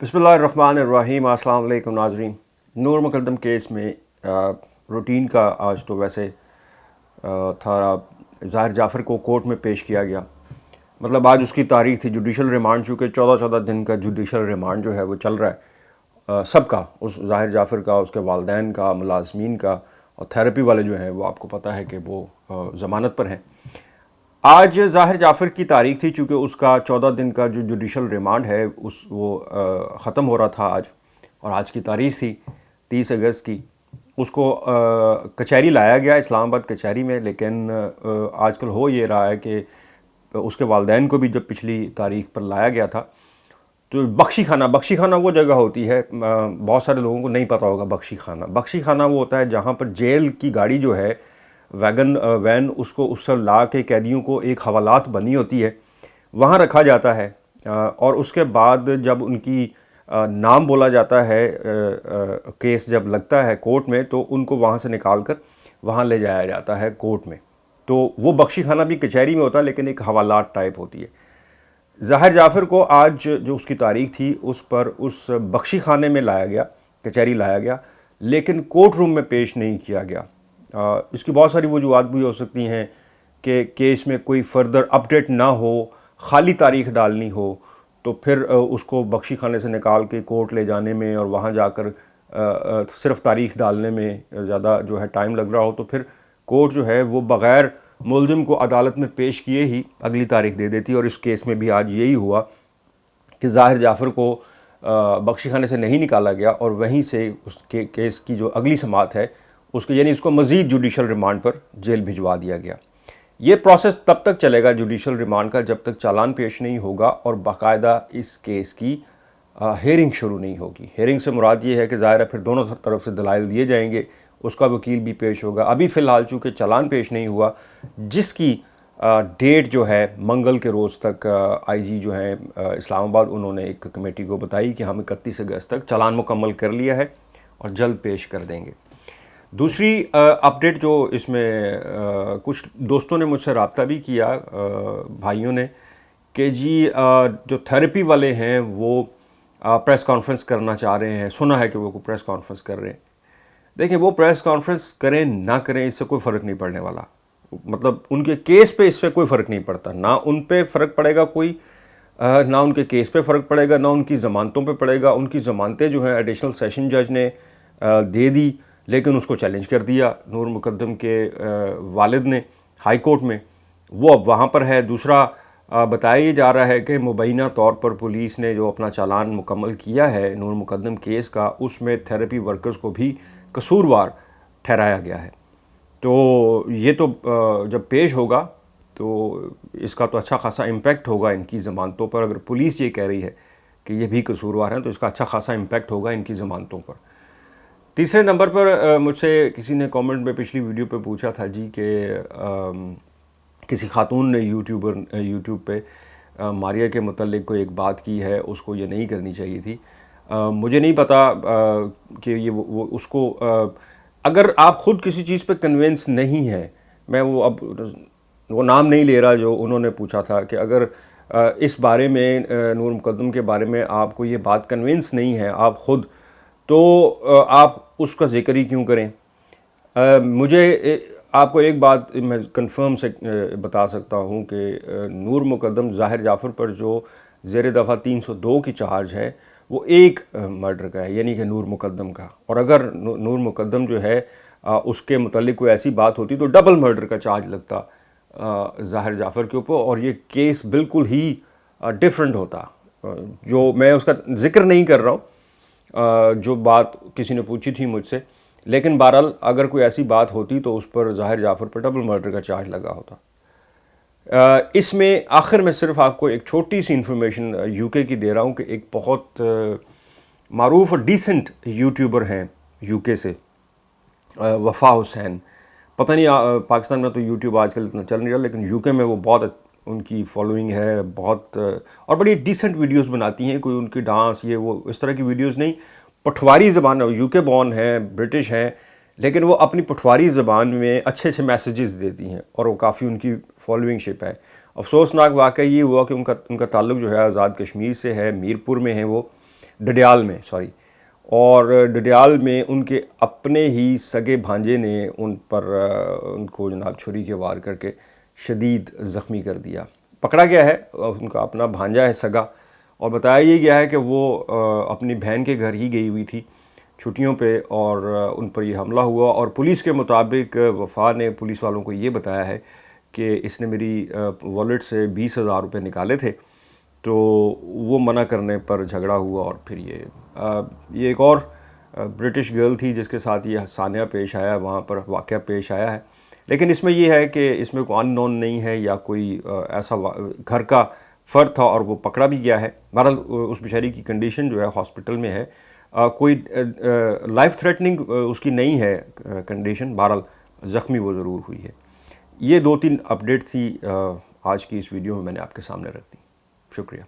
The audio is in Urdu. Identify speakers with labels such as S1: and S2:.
S1: بسم اللہ الرحمن الرحیم۔ السلام علیکم ناظرین۔ نور مقدم کیس میں روٹین کا آج تو ویسے تھا، ظاہر جعفر کو کورٹ میں پیش کیا گیا۔ مطلب آج اس کی تاریخ تھی جوڈیشل ریمانڈ، چونکہ 14 دن کا جوڈیشل ریمانڈ جو ہے وہ چل رہا ہے سب کا، اس ظاہر جعفر کا، اس کے والدین کا، ملازمین کا، اور تھیراپی والے جو ہیں وہ آپ کو پتہ ہے کہ وہ ضمانت پر ہیں۔ آج ظاہر جعفر کی تاریخ تھی، چونکہ اس کا 14 دن کا جو جوڈیشل ریمانڈ ہے وہ ختم ہو رہا تھا آج، اور آج کی تاریخ تھی 30 اگست کی۔ اس کو کچہری لایا گیا، اسلام آباد کچہری میں، لیکن آج کل ہو یہ رہا ہے کہ اس کے والدین کو بھی جب پچھلی تاریخ پر لایا گیا تھا تو بخشی خانہ وہ جگہ ہوتی ہے، بہت سارے لوگوں کو نہیں پتہ ہوگا بخشی خانہ وہ ہوتا ہے جہاں پر جیل کی گاڑی جو ہے وین اس سے لا کے قیدیوں کو ایک حوالات بنی ہوتی ہے، وہاں رکھا جاتا ہے، اور اس کے بعد جب ان کی نام بولا جاتا ہے، کیس جب لگتا ہے کورٹ میں، تو ان کو وہاں سے نکال کر وہاں لے جایا جاتا ہے کورٹ میں۔ تو وہ بخشی خانہ بھی کچہری میں ہوتا ہے، لیکن ایک حوالات ٹائپ ہوتی ہے۔ ظاہر جعفر کو آج جو اس کی تاریخ تھی اس پر اس بخشی خانے میں لایا گیا، کچہری لایا گیا، لیکن کورٹ روم میں پیش نہیں کیا گیا۔ اس کی بہت ساری وجوہات بھی ہو سکتی ہیں کہ کیس میں کوئی فردر اپڈیٹ نہ ہو، خالی تاریخ ڈالنی ہو، تو پھر اس کو بخشی خانے سے نکال کے کورٹ لے جانے میں اور وہاں جا کر صرف تاریخ ڈالنے میں زیادہ جو ہے ٹائم لگ رہا ہو، تو پھر کورٹ جو ہے وہ بغیر ملزم کو عدالت میں پیش کیے ہی اگلی تاریخ دے دیتی۔ اور اس کیس میں بھی آج یہی ہوا کہ ظاہر جعفر کو بخشی خانے سے نہیں نکالا گیا، اور وہیں سے اس کے کیس کی جو اگلی سماعت ہے اس کو، یعنی اس کو مزید جوڈیشل ریمانڈ پر جیل بھجوا دیا گیا۔ یہ پروسیس تب تک چلے گا جوڈیشل ریمانڈ کا جب تک چالان پیش نہیں ہوگا اور باقاعدہ اس کیس کی ہیئرنگ شروع نہیں ہوگی۔ ہیئرنگ سے مراد یہ ہے کہ ظاہر ہے پھر دونوں طرف سے دلائل دیے جائیں گے، اس کا وکیل بھی پیش ہوگا۔ ابھی فی الحال چونکہ چالان پیش نہیں ہوا، جس کی ڈیٹ جو ہے منگل کے روز تک آئی جی جو ہیں اسلام آباد، انہوں نے ایک کمیٹی کو بتائی کہ ہم 31 اگست تک چالان مکمل کر لیا ہے اور جلد پیش کر دیں گے۔ دوسری اپڈیٹ جو اس میں کچھ دوستوں نے مجھ سے رابطہ بھی کیا، بھائیوں نے، کہ جی جو تھیراپی والے ہیں وہ پریس کانفرنس کرنا چاہ رہے ہیں، سنا ہے کہ وہ پریس کانفرنس کر رہے ہیں۔ دیکھیں، وہ پریس کانفرنس کریں نہ کریں اس سے کوئی فرق نہیں پڑنے والا، مطلب ان کے کیس پہ اس پہ کوئی فرق نہیں پڑتا، نہ ان پہ فرق پڑے گا کوئی، نہ ان کے کیس پہ فرق پڑے گا، نہ ان کی ضمانتوں پہ پڑے گا۔ ان کی ضمانتیں جو ہیں ایڈیشنل سیشن جج نے دے دی، لیکن اس کو چیلنج کر دیا نور مقدم کے والد نے ہائی کورٹ میں، وہ اب وہاں پر ہے۔ دوسرا بتایا جا رہا ہے کہ مبینہ طور پر پولیس نے جو اپنا چالان مکمل کیا ہے نور مقدم کیس کا، اس میں تھیراپی ورکرز کو بھی قصوروار ٹھہرایا گیا ہے۔ تو یہ تو جب پیش ہوگا تو اس کا تو اچھا خاصا امپیکٹ ہوگا ان کی ضمانتوں پر۔ اگر پولیس یہ کہہ رہی ہے کہ یہ بھی قصوروار ہیں تو اس کا اچھا خاصا امپیکٹ ہوگا ان کی ضمانتوں پر۔ تیسرے نمبر پر مجھ سے کسی نے کامنٹ میں پچھلی ویڈیو پہ پوچھا تھا جی کہ کسی خاتون نے یوٹیوب پہ ماریہ کے متعلق کوئی ایک بات کی ہے، اس کو یہ نہیں کرنی چاہیے تھی۔ مجھے نہیں پتا کہ یہ وہ اس کو، اگر آپ خود کسی چیز پہ کنونس نہیں ہیں، میں وہ نام نہیں لے رہا جو انہوں نے پوچھا تھا، کہ اگر اس بارے میں نور مقدم کے بارے میں آپ کو یہ بات کنونس نہیں ہے آپ خود، تو آپ اس کا ذکر ہی کیوں کریں۔ مجھے آپ کو ایک بات میں کنفرم سے بتا سکتا ہوں کہ نور مقدم ظاہر جعفر پر جو زیر دفعہ 302 کی چارج ہے وہ ایک مرڈر کا ہے، یعنی کہ نور مقدم کا، اور اگر نور مقدم جو ہے اس کے متعلق کوئی ایسی بات ہوتی تو ڈبل مرڈر کا چارج لگتا ظاہر جعفر کے اوپر، اور یہ کیس بالکل ہی ڈیفرنٹ ہوتا۔ جو میں اس کا ذکر نہیں کر رہا ہوں، جو بات کسی نے پوچھی تھی مجھ سے، لیکن بہرحال اگر کوئی ایسی بات ہوتی تو اس پر ظاہر جعفر پر ڈبل مرڈر کا چارج لگا ہوتا۔ اس میں آخر میں صرف آپ کو ایک چھوٹی سی انفارمیشن یو کے کی دے رہا ہوں کہ ایک بہت معروف اور ڈیسنٹ یوٹیوبر ہیں یو کے سے، وفا حسین، پتہ نہیں پاکستان میں تو یوٹیوب آج کل اتنا چل نہیں رہا، لیکن یو کے میں وہ بہت ان کی فالوئنگ ہے بہت، اور بڑی ڈیسنٹ ویڈیوز بناتی ہیں، کوئی ان کی ڈانس یہ وہ اس طرح کی ویڈیوز نہیں، پٹھواری زبان، یو کے بورن ہیں، برٹش ہیں، لیکن وہ اپنی پٹھواری زبان میں اچھے اچھے میسیجز دیتی ہیں، اور وہ کافی ان کی فالوئنگ شپ ہے۔ افسوسناک واقعہ یہ ہوا کہ ان کا تعلق جو ہے آزاد کشمیر سے ہے، میرپور میں ہیں وہ، ڈڈیال میں اور ڈڈیال میں ان کے اپنے ہی سگے بھانجے نے ان کو جناب چھری کے وار کر کے شدید زخمی کر دیا. پکڑا گیا ہے ان کا اپنا بھانجا ہے سگا, اور بتایا یہ گیا ہے کہ وہ اپنی بہن کے گھر ہی گئی ہوئی تھی چھٹیوں پہ, اور ان پر یہ حملہ ہوا. اور پولیس کے مطابق وفا نے پولیس والوں کو یہ بتایا ہے کہ اس نے میری والیٹ سے 20,000 روپے نکالے تھے, تو وہ منع کرنے پر جھگڑا ہوا, اور پھر یہ ایک اور برٹش گرل تھی جس کے ساتھ یہ سانحہ پیش آیا, وہاں پر واقعہ پیش آیا ہے. لیکن اس میں یہ ہے کہ اس میں کوئی ان نون نہیں ہے یا کوئی ایسا گھر کا فرد تھا اور وہ پکڑا بھی گیا ہے. بہرحال اس بیچاری کی کنڈیشن جو ہے ہاسپٹل میں ہے, کوئی لائف تھریٹننگ اس کی نہیں ہے کنڈیشن, بہرحال زخمی وہ ضرور ہوئی ہے. یہ 2-3 اپڈیٹ تھی آج کی اس ویڈیو میں نے آپ کے سامنے رکھ دی. شکریہ.